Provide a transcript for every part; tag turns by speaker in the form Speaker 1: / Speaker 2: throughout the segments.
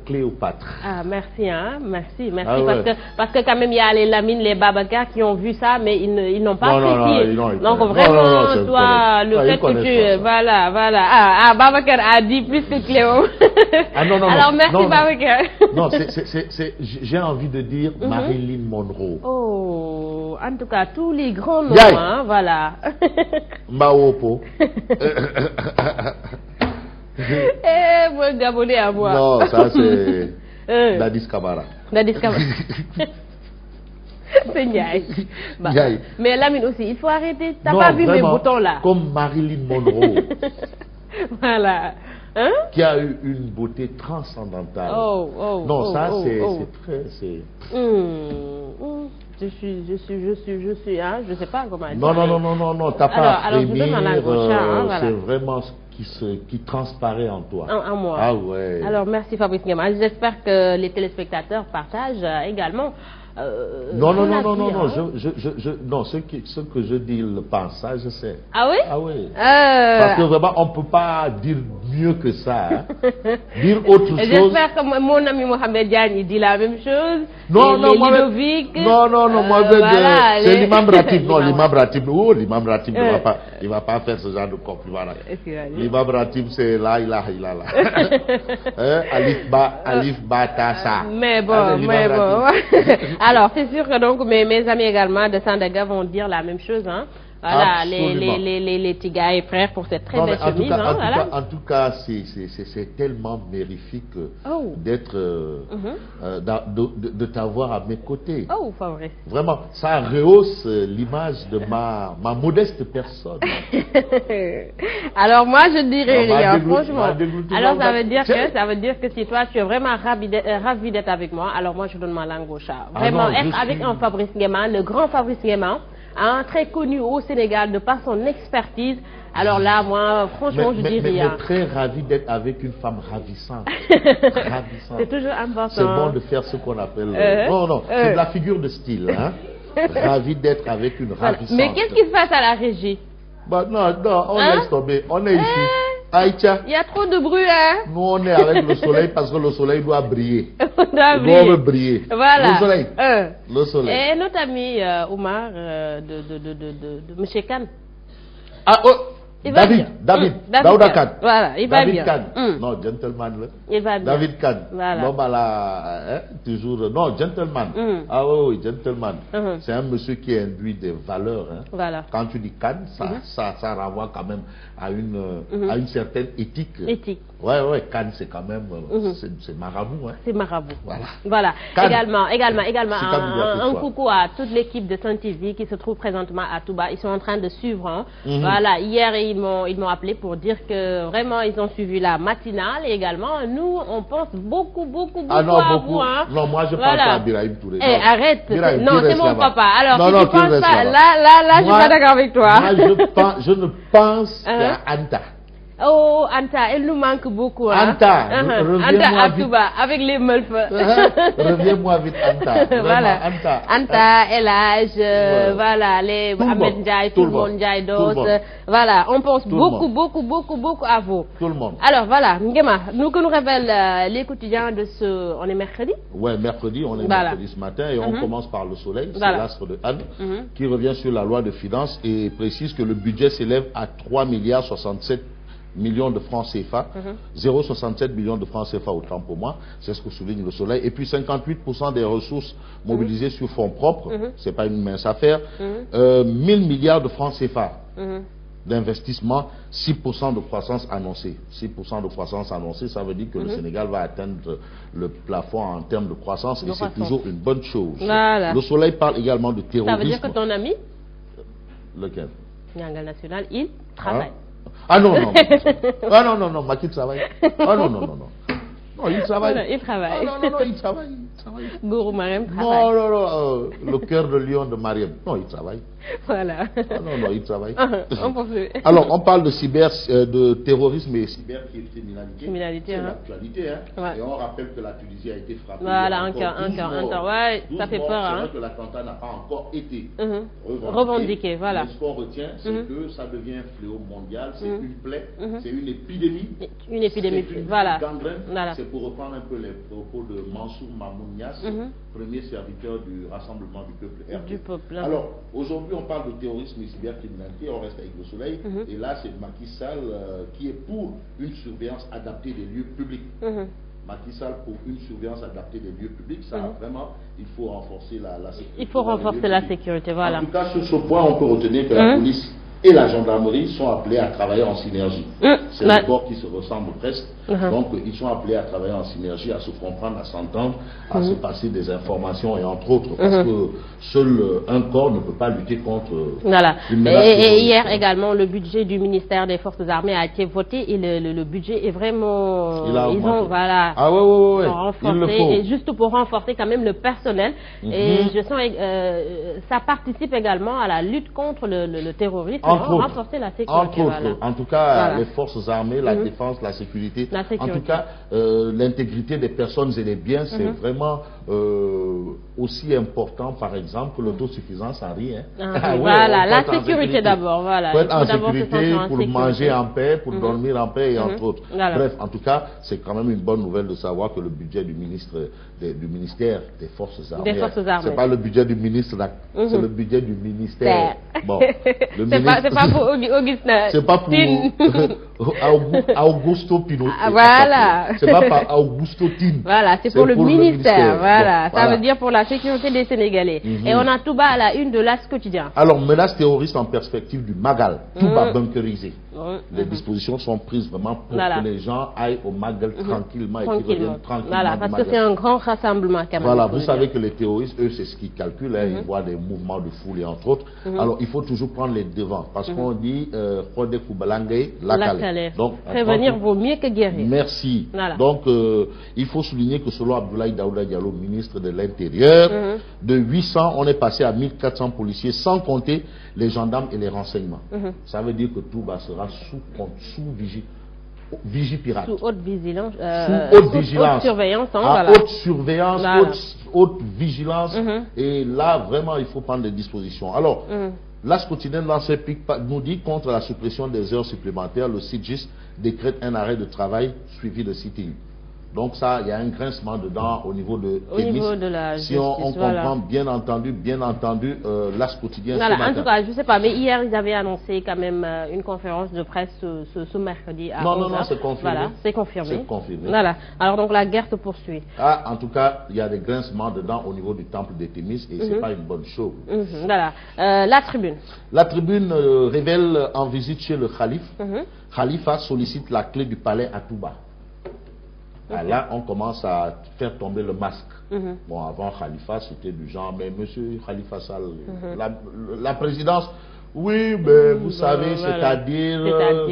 Speaker 1: Cléopâtre.
Speaker 2: Ah, merci, hein, merci.
Speaker 1: Ah, ouais.
Speaker 2: parce que quand même, il y a les Lamine, les Babacar qui ont vu ça, mais ils n'ont pas apprécié. Donc
Speaker 1: connaissent.
Speaker 2: vraiment, toi, le fait que tu... Voilà. Ah, Babacar a dit plus que Cléo.
Speaker 1: Ah, non.
Speaker 2: Alors, merci, Babacar.
Speaker 1: Non, j'ai envie de dire Marilyn Monroe.
Speaker 2: Oh, en tout cas, tous les grands noms, hein, voilà.
Speaker 1: Mbaopo.
Speaker 2: Moi, Gabonais à moi.
Speaker 1: Non, ça c'est Dadis Camara.
Speaker 2: Dadis Camara. C'est Ndiaye. Mais Lamine aussi, il faut arrêter. T'as pas vu mes boutons là?
Speaker 1: Comme Marilyn Monroe.
Speaker 2: Voilà. Hein?
Speaker 1: Qui a eu une beauté transcendantale. Non, ça c'est très...
Speaker 2: Je suis, hein, je sais pas comment dire.
Speaker 1: Non, t'as pas à frémir,
Speaker 2: voilà.
Speaker 1: c'est vraiment ce qui transparaît en toi.
Speaker 2: En moi.
Speaker 1: Ah ouais.
Speaker 2: Alors merci Fabrice Nguema, j'espère que les téléspectateurs partagent également.
Speaker 1: Non, ce que je dis, le pense, ça je sais.
Speaker 2: Ah oui?
Speaker 1: Ah oui. Parce que vraiment, on ne peut pas dire mieux que ça. Hein. Dire autre chose.
Speaker 2: J'espère que mon ami Mohamed Diagne il dit la même chose.
Speaker 1: Non, moi, c'est l'imam Ratib. Non, l'imam Ratib, l'imam Ratib il va pas faire ce genre de compliment. L'imam Ratib, c'est là. Alif Ba Tassa.
Speaker 2: Mais bon. Alors, c'est sûr que donc mes amis également de Sandaga vont dire la même chose, hein. Voilà, les Tiga et frères pour cette très belle chemise.
Speaker 1: En tout cas, c'est tellement mérifique d'être, de t'avoir à mes côtés.
Speaker 2: Oh, Fabrice.
Speaker 1: Vraiment, ça rehausse l'image de ma modeste personne.
Speaker 2: Alors moi, je dirais rien, franchement. Alors ça veut dire que si toi, tu es vraiment ravi d'être avec moi, alors moi, je donne ma langue au chat. Vraiment, être avec un Fabrice Nguema, le grand Fabrice Nguema, très connu au Sénégal de par son expertise. Alors là, moi, franchement, je dis rien.
Speaker 1: Mais très ravi d'être avec une femme ravissante.
Speaker 2: C'est toujours important.
Speaker 1: C'est bon de faire ce qu'on appelle... c'est de la figure de style. Hein? Ravi d'être avec une ravissante.
Speaker 2: Mais qu'est-ce qui se passe à la régie?
Speaker 1: Non, on laisse tomber. On est ici. Aïcha.
Speaker 2: Il y a trop de bruit, hein?
Speaker 1: Nous, on est avec le soleil parce que le soleil doit briller.
Speaker 2: On
Speaker 1: doit briller.
Speaker 2: Voilà.
Speaker 1: Le soleil. Le soleil.
Speaker 2: Et notre ami Oumar de M. Khan.
Speaker 1: David Khan.
Speaker 2: Voilà, il va bien.
Speaker 1: David Khan. Non, gentleman.
Speaker 2: Il va bien.
Speaker 1: David Khan.
Speaker 2: Voilà.
Speaker 1: L'homme à la... toujours... Non, gentleman. Ah oui, gentleman. C'est un monsieur qui induit des valeurs. Hein.
Speaker 2: Voilà.
Speaker 1: Quand tu dis Khan, ça renvoie quand même à une certaine éthique.
Speaker 2: Éthique.
Speaker 1: Ouais, Khan, c'est quand même... C'est marabout. Hein.
Speaker 2: C'est marabout. Voilà. Également, un coucou à toute l'équipe de Sun TV qui se trouve présentement à Touba. Ils sont en train de suivre. Hein. Voilà, hier, ils m'ont appelé pour dire que vraiment ils ont suivi la matinale et également nous on pense beaucoup à vous. Hein.
Speaker 1: Non, moi je pense pas à Birahim Touré.
Speaker 2: Arrête. Non, c'est mon papa. Alors si tu penses pas, là je suis pas d'accord avec toi.
Speaker 1: Moi je ne pense qu'à Anta.
Speaker 2: Oh, Anta, elle nous manque beaucoup. Hein?
Speaker 1: Anta,
Speaker 2: Anta à Touba, avec les meufs.
Speaker 1: Reviens-moi vite, Anta.
Speaker 2: Voilà. Anta, Elage, voilà, les Ahmed Ndiaye, tout le monde, Ndiaye Dos. Voilà, on pense beaucoup à vous.
Speaker 1: Tout le monde.
Speaker 2: Alors voilà, Nguema, nous révèlent les quotidiens de ce... On est mercredi?
Speaker 1: Ouais, mercredi, on est mercredi ce matin et on commence par le soleil, c'est l'astre de Anne, qui revient sur la loi de finances et précise que le budget s'élève à 3,67 millions de francs CFA, 0,67 millions de francs CFA autant pour moi, c'est ce que souligne le soleil, et puis 58% des ressources mobilisées sur fonds propres, c'est pas une mince affaire, 1000 milliards de francs CFA d'investissement, 6% de croissance annoncée. 6% de croissance annoncée, ça veut dire que le Sénégal va atteindre le plafond en termes de croissance, et c'est toujours une bonne chose.
Speaker 2: Voilà.
Speaker 1: Le soleil parle également de terrorisme.
Speaker 2: Ça veut dire que ton ami,
Speaker 1: lequel?
Speaker 2: Nyangal National, il travaille.
Speaker 1: Ah non, Macky travaille. Ah non. Non, il travaille.
Speaker 2: Il travaille.
Speaker 1: Non, il travaille.
Speaker 2: Gourou Mariem travaille.
Speaker 1: Non, le cœur de lion de Mariem. Non, il travaille.
Speaker 2: Voilà.
Speaker 1: Ah non, il travaille.
Speaker 2: On poursuit.
Speaker 1: Alors, on parle de terrorisme et cybercriminalité. C'est l'actualité.
Speaker 2: Ouais.
Speaker 1: Et on rappelle que la Tunisie a été frappée.
Speaker 2: Voilà, encore. Ouais, ça fait peur.
Speaker 1: C'est vrai que l'attentat n'a pas encore été
Speaker 2: revendiqué. Voilà.
Speaker 1: Mais ce qu'on retient, c'est que ça devient un fléau mondial, c'est une plaie, c'est une épidémie.
Speaker 2: Une épidémie, voilà.
Speaker 1: Gangrène. C'est pour reprendre un peu les propos de Mansour Mamounias, premier serviteur du Rassemblement du peuple. Alors, aujourd'hui, on parle de terrorisme et cybercriminalité, on reste avec le soleil, et là, c'est Macky Sall qui est pour une surveillance adaptée des lieux publics. Macky Sall pour une surveillance adaptée des lieux publics, ça vraiment, il faut renforcer la sécurité.
Speaker 2: Il faut renforcer la sécurité, voilà.
Speaker 1: En tout cas, sur ce point, on peut retenir que la police et la gendarmerie sont appelés à travailler en synergie. C'est des corps qui se ressemblent presque. Donc, ils sont appelés à travailler en synergie, à se comprendre, à s'entendre, à se passer des informations et entre autres. Parce que seul un corps ne peut pas lutter contre une menace.
Speaker 2: Et hier également, le budget du ministère des Forces armées a été voté et le budget est vraiment... Ils ont renforcé. Et juste pour renforcer quand même le personnel. Et je sens ça participe également à la lutte contre le terrorisme. Renforcer la sécurité.
Speaker 1: En tout cas, les forces armées, la défense, la sécurité. En tout cas, l'intégrité des personnes et des biens, c'est vraiment aussi important, par exemple, que l'autosuffisance en rien.
Speaker 2: Voilà, la sécurité d'abord. Voilà.
Speaker 1: Pour être en sécurité, pour manger en paix, pour dormir en paix et entre autres. Bref, en tout cas, c'est quand même une bonne nouvelle de savoir que le budget du ministère des Forces armées. C'est pas le budget du ministre, c'est le budget du ministère. Bon,
Speaker 2: c'est pas pour Augustin.
Speaker 1: C'est pas pour Augusto Pinochet.
Speaker 2: Voilà.
Speaker 1: C'est pas par Augusto Tin.
Speaker 2: Voilà, c'est pour le ministère. Voilà, ça veut dire pour la sécurité des Sénégalais. Et on a Touba à la une de l'As quotidien.
Speaker 1: Alors, menace terroriste en perspective du Magal. Touba bunkerisé. Les dispositions sont prises vraiment pour que les gens aillent au Magal tranquillement et qu'ils reviennent tranquillement.
Speaker 2: Voilà, parce que c'est un grand rassemblement quand même.
Speaker 1: Voilà, vous savez que les terroristes, eux, c'est ce qu'ils calculent. Ils voient des mouvements de foule et entre autres. Alors, il faut toujours prendre les devants. Parce qu'on dit,
Speaker 2: donc, prévenir vaut mieux que guérir.
Speaker 1: Merci. Donc, il faut souligner que selon Abdoulaye Daouda Diallo, ministre de l'Intérieur, de 800, on est passé à 1400 policiers, sans compter les gendarmes et les renseignements. Ça veut dire que tout sera sous vigipirate.
Speaker 2: Sous haute vigilance.
Speaker 1: Haute
Speaker 2: surveillance.
Speaker 1: Haute surveillance, haute vigilance. Et là, vraiment, il faut prendre des dispositions. Alors, l'As quotidien dans ce pic nous dit contre la suppression des heures supplémentaires, le CIDGIS décrète un arrêt de travail suivi de CTU. Donc ça, il y a un grincement dedans au niveau de
Speaker 2: la justice,
Speaker 1: si on comprend bien entendu l'As quotidien.
Speaker 2: En tout cas, je ne sais pas, mais hier ils avaient annoncé quand même une conférence de presse ce mercredi à 11h.
Speaker 1: Non, c'est confirmé.
Speaker 2: Voilà, c'est confirmé.
Speaker 1: C'est confirmé.
Speaker 2: Voilà. Alors donc la guerre se poursuit.
Speaker 1: En tout cas, il y a des grincements dedans au niveau du temple de Thémis et c'est pas une bonne chose.
Speaker 2: Voilà. La tribune.
Speaker 1: La tribune révèle en visite chez le calife. Khalifa sollicite la clé du palais à Touba. Là, on commence à faire tomber le masque. Bon, avant Khalifa, c'était du genre, mais monsieur Khalifa Sall, la présidence, oui, mais vous savez, c'est-à-dire,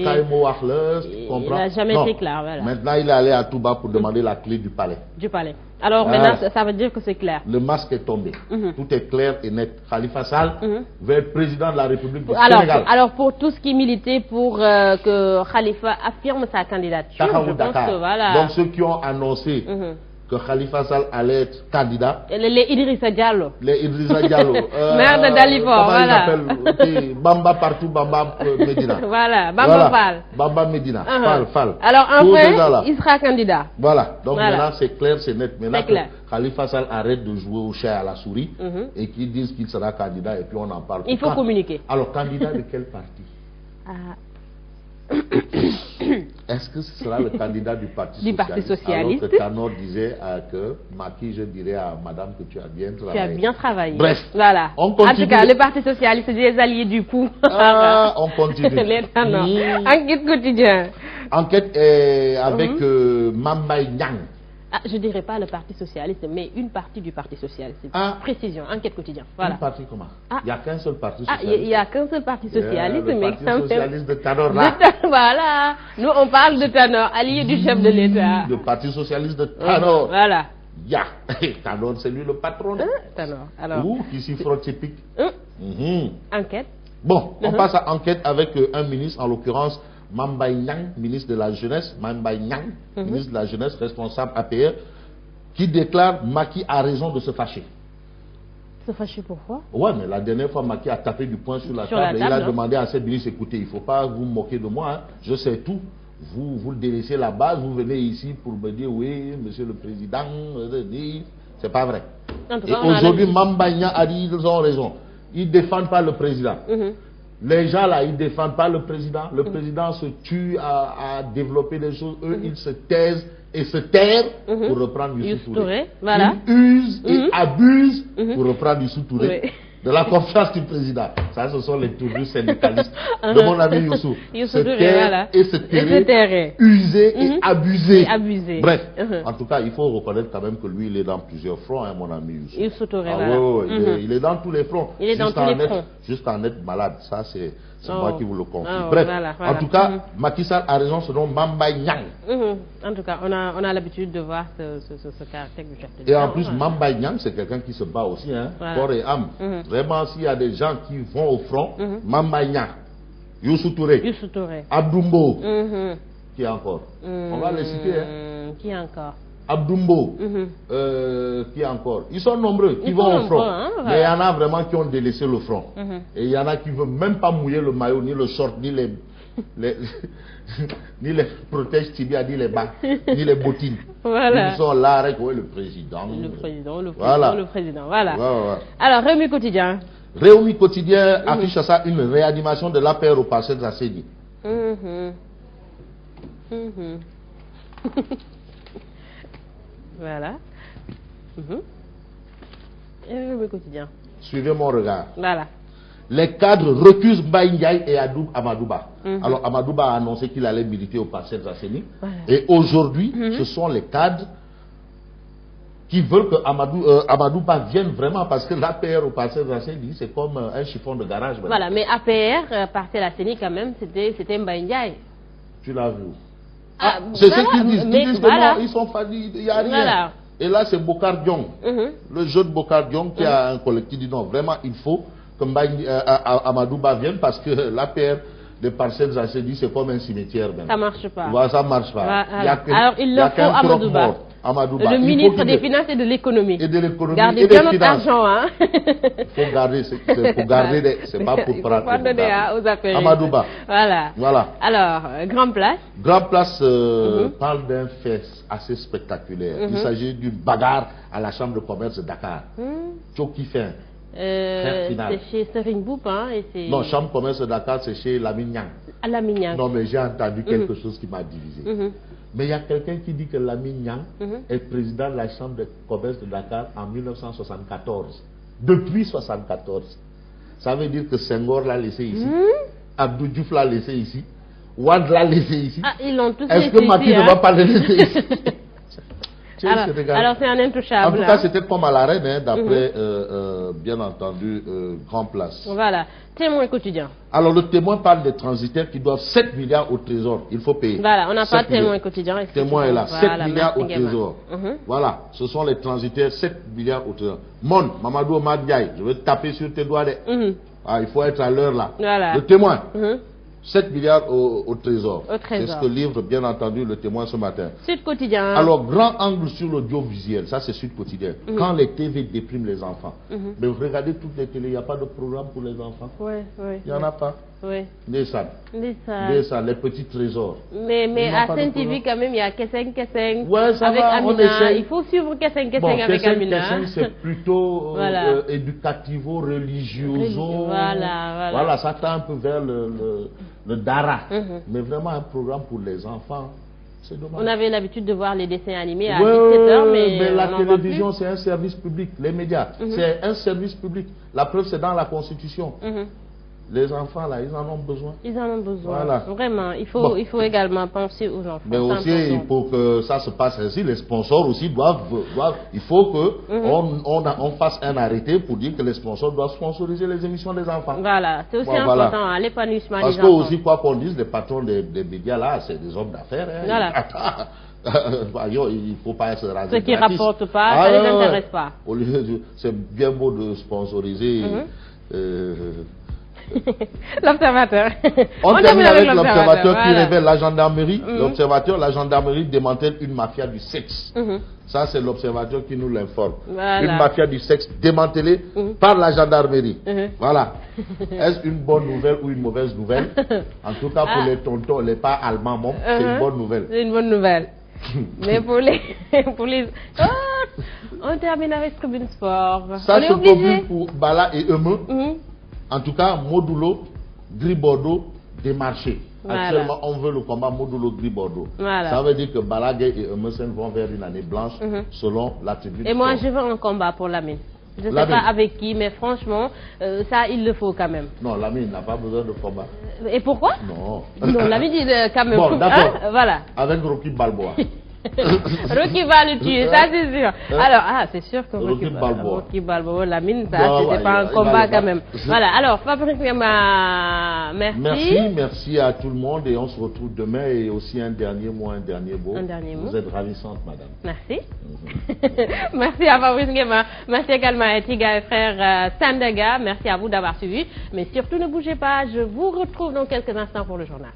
Speaker 1: Kaimo Wahler, tu comprends?
Speaker 2: Il n'a jamais été clair, voilà.
Speaker 1: Maintenant, il est allé à Touba pour demander la clé du palais.
Speaker 2: Du palais. Alors maintenant, ça veut dire que c'est clair.
Speaker 1: Le masque est tombé. Tout est clair et net. Khalifa Sall veut être président de la République du Sénégal.
Speaker 2: Alors, pour tout ce qui militait pour que Khalifa affirme sa candidature, je pense que voilà.
Speaker 1: Donc, ceux qui ont annoncé que Khalifa Sall allait être candidat.
Speaker 2: Les Idrissa Diallo.
Speaker 1: Les Idrissa Diallo.
Speaker 2: Maire de Dalifort, voilà.
Speaker 1: Bamba partout, Bamba Medina.
Speaker 2: Voilà, Bamba Fall.
Speaker 1: Bamba Medina, Fall.
Speaker 2: Alors enfin, il sera candidat.
Speaker 1: Voilà, donc maintenant c'est clair, c'est net. Maintenant que Khalifa Sall arrête de jouer au chat à la souris et qu'il dise qu'il sera candidat et puis on en parle.
Speaker 2: Il faut communiquer.
Speaker 1: Alors, candidat de quel parti? Est-ce que ce sera le candidat du Parti Socialiste? Alors que Tanor disait que Macky, je dirais à madame que tu as bien travaillé.
Speaker 2: Tu as bien travaillé.
Speaker 1: Bref,
Speaker 2: voilà.
Speaker 1: On continue.
Speaker 2: En tout cas, le Parti Socialiste, c'est des alliés du coup.
Speaker 1: On continue.
Speaker 2: Les Tanor. Enquête quotidien.
Speaker 1: Enquête avec Mambay Nyang.
Speaker 2: Je ne dirais pas le Parti Socialiste, mais une partie du Parti Socialiste. Précision, enquête quotidienne. Voilà.
Speaker 1: Une partie comment? Il n'y a qu'un seul Parti Socialiste.
Speaker 2: Il n'y a qu'un seul Parti Socialiste,
Speaker 1: mais
Speaker 2: le
Speaker 1: Parti Socialiste de Tanor là.
Speaker 2: Voilà. Nous, on parle de Tanor, allié du chef de l'État.
Speaker 1: Le Parti Socialiste de Tanor.
Speaker 2: Voilà.
Speaker 1: Tanor, c'est lui le patron.
Speaker 2: Tanor. Alors.
Speaker 1: Ou qui s'y frotte typique.
Speaker 2: Enquête.
Speaker 1: Bon, on passe à enquête avec un ministre, en l'occurrence Mame Mbaye Niang, ministre de la Jeunesse, Mame Mbaye Niang, ministre de la Jeunesse, responsable APR, qui déclare Macky a raison de se fâcher.
Speaker 2: Se fâcher pourquoi?
Speaker 1: Ouais, mais la dernière fois, Macky a tapé du poing sur la table et il a demandé à ses ministres, écoutez, il ne faut pas vous moquer de moi, hein, je sais tout. Vous délaissez la base, vous venez ici pour me dire, oui, monsieur le président, c'est pas vrai. Et aujourd'hui, Mame Mbaye Niang a dit, ils ont raison. Ils ne défendent pas le président. Les gens là, ils ne défendent pas le président. Le président se tue à développer des choses. Eux, ils se taisent et se terrent pour reprendre Youssou Touré.
Speaker 2: Voilà.
Speaker 1: Ils usent et abusent pour reprendre Youssou Touré. De la confiance du président. Ça, ce sont les tournures syndicalistes de mon ami Youssou. Se taire et se terrer, user et abuser. Bref, en tout cas, il faut reconnaître quand même que lui, il est dans plusieurs fronts, hein, mon ami Youssou.
Speaker 2: Youssou Touré,
Speaker 1: il est dans tous les fronts.
Speaker 2: Il est dans tous les fronts.
Speaker 1: Juste en être malade, ça c'est moi qui vous le confie. Bref, en tout cas, Macky Sall a raison, ce nom Mame Mbaye Niang.
Speaker 2: En tout cas, on a l'habitude de voir ce caractère du chef de l'État.
Speaker 1: Et en plus, Mame Mbaye Niang, c'est quelqu'un qui se bat aussi, hein, corps et âme. Vraiment, s'il y a des gens qui vont au front, Mame Mbaye Niang, Youssou Touré, Abdou Mbow, qui encore? On va les citer. Hein.
Speaker 2: Qui encore?
Speaker 1: Abdou Mbow, qui encore? Ils sont nombreux qui vont au front. Hein, voilà. Mais il y en a vraiment qui ont délaissé le front. Et il y en a qui ne veulent même pas mouiller le maillot, ni le short, ni les ni les protèges tibia, ni les bas, ni les bottines.
Speaker 2: Voilà.
Speaker 1: Ils sont là avec le président.
Speaker 2: Le président, voilà. Alors, Réumi Quotidien.
Speaker 1: Réumi Quotidien affiche à ça une réanimation de l'APR au Parcelles Assainies.
Speaker 2: Voilà. Réumi Quotidien.
Speaker 1: Suivez mon regard.
Speaker 2: Voilà.
Speaker 1: Les cadres recusent Mbaye Ndiaye et Amadouba. Alors Amadouba a annoncé qu'il allait militer au Parcelles Assainies. Et aujourd'hui, ce sont les cadres qui veulent que Amadouba vienne vraiment, parce que l'APR au Parcelles Assainies, c'est comme un chiffon de garage. Maintenant.
Speaker 2: Voilà, mais APR, Parcelles Assainies quand même, c'était Mbaye Ndiaye.
Speaker 1: Tu l'as vu. C'est ce qu'ils disent. Ils disent que non, ils sont faillis, il n'y a rien. Voilà. Et là, c'est Bokar Diong, le jeune Bokar Diong qui a un collectif qui dit non, vraiment, il faut que Amadouba vienne, parce que l'APR des Parcelles Assainies, c'est comme un cimetière. Même.
Speaker 2: Ça ne marche pas.
Speaker 1: Voilà, ça ne marche pas.
Speaker 2: Alors, il leur faut Amadouba. Le ministre des Finances et de l'économie. Gardez bien notre argent. Hein.
Speaker 1: Il faut garder, c'est pour garder, c'est pas pour prendre.
Speaker 2: Pas donner aux affaires.
Speaker 1: Amadouba.
Speaker 2: Voilà. Alors, Grand Place.
Speaker 1: Grand Place parle d'un fait assez spectaculaire. Il s'agit d'une bagarre à la Chambre de commerce de Dakar. Tchoki Fin.
Speaker 2: C'est chez Serigne Mboup, hein,
Speaker 1: non, Chambre de commerce de Dakar, c'est chez Lamine Niang.
Speaker 2: Lamine Niang.
Speaker 1: Non, mais j'ai entendu quelque chose qui m'a divisé. Mais il y a quelqu'un qui dit que Lamine Niang est président de la Chambre de commerce de Dakar en 1974. Depuis 1974. Ça veut dire que Senghor l'a laissé ici, Abdou Diouf l'a laissé ici, Wade l'a laissé ici.
Speaker 2: Ils l'ont tous
Speaker 1: laissé ici. Est-ce que Macky ne va pas le laisser ici?
Speaker 2: Alors c'est un intouchable.
Speaker 1: En tout cas, c'était comme à l'arène, hein, d'après, bien entendu, Grand Place.
Speaker 2: Voilà. Témoin Quotidien.
Speaker 1: Alors le Témoin parle des transitaires qui doivent 7 milliards au Trésor. Il faut payer.
Speaker 2: Voilà, on n'a pas de Témoin Quotidien.
Speaker 1: Témoin est là. 7 milliards au Trésor. Voilà, ce sont les transitaires, 7 milliards au Trésor. Mon, Mamadou Omar Ndiaye, je vais taper sur tes doigts. Il faut être à l'heure là.
Speaker 2: Voilà.
Speaker 1: Le Témoin. 7 milliards au Trésor. C'est ce que livre, bien entendu, le Témoin ce matin.
Speaker 2: Sud Quotidien.
Speaker 1: Alors, grand angle sur l'audiovisuel, ça c'est Sud Quotidien. Quand les TV dépriment les enfants. Mais vous regardez toutes les télés, il n'y a pas de programme pour les enfants. Il n'y en a pas. Ndeysaan. Les petits trésors.
Speaker 2: Mais à Saint-TV, quand même, il y a Kesseng.
Speaker 1: Ouais, ça
Speaker 2: avec
Speaker 1: va,
Speaker 2: Amina. Il faut suivre Kesseng avec Amina.
Speaker 1: Kesseng, c'est plutôt éducativo-religioso. Voilà, ça tend un peu vers le Dara. Mais vraiment un programme pour les enfants. C'est dommage.
Speaker 2: On avait l'habitude de voir les dessins animés à 17h, mais
Speaker 1: la télévision, c'est un service public. Les médias, c'est un service public. La preuve, c'est dans la Constitution. Les enfants, là, ils en ont besoin.
Speaker 2: Ils en ont besoin. Voilà. Vraiment, il faut également penser aux enfants.
Speaker 1: Mais aussi, pour que ça se passe ainsi, les sponsors aussi doivent il faut qu'on fasse un arrêté pour dire que les sponsors doivent sponsoriser les émissions des enfants.
Speaker 2: Voilà, c'est aussi important, l'épanouissement des enfants.
Speaker 1: Parce que aussi, quoi qu'on dise, les patrons des médias, là, c'est des hommes d'affaires. Hein.
Speaker 2: Voilà.
Speaker 1: Il ne faut pas se raser.
Speaker 2: Ce qui ne rapporte pas, ça ne les intéresse pas.
Speaker 1: C'est bien beau de sponsoriser
Speaker 2: L'observateur.
Speaker 1: On termine avec l'observateur qui révèle la gendarmerie. L'observateur, la gendarmerie démantèle une mafia du sexe. Ça, c'est l'observateur qui nous l'informe. Voilà. Une mafia du sexe démantelée par la gendarmerie. Voilà. Est-ce une bonne nouvelle ou une mauvaise nouvelle? En tout cas, pour les tontons, les pas allemands, c'est une bonne nouvelle.
Speaker 2: C'est une bonne nouvelle. Mais pour les... on termine avec Tribune Sport.
Speaker 1: Ça se conclut pour Bala et Eumeu. En tout cas, Modulo, Gris Bordeaux, démarché. Voilà. Actuellement, on veut le combat Modulo Gris Bordeaux. Voilà. Ça veut dire que Balagay et Emerson vont vers une année blanche selon la Tribune.
Speaker 2: Et moi, je veux un combat pour Lamine. Je ne sais pas avec qui, mais franchement, ça, il le faut quand même.
Speaker 1: Non, Lamine n'a pas besoin de combat.
Speaker 2: Et pourquoi?
Speaker 1: Non.
Speaker 2: Non, Lamine, il quand même.
Speaker 1: Bon, d'accord.
Speaker 2: Voilà.
Speaker 1: Avec Rocky Balboa.
Speaker 2: Rocky va le tuer, ça c'est sûr. Alors, c'est sûr que Rocky Balboa, Lamine, ça, c'était pas un combat quand même. Voilà, alors, Fabrice Ngema, merci.
Speaker 1: Merci à tout le monde et on se retrouve demain et aussi un dernier mot, un dernier mot. Vous êtes ravissante, madame.
Speaker 2: Merci. Merci à Fabrice Ngema. Merci également à Tiga et frère Sandaga. Merci à vous d'avoir suivi. Mais surtout, ne bougez pas, je vous retrouve dans quelques instants pour le journal.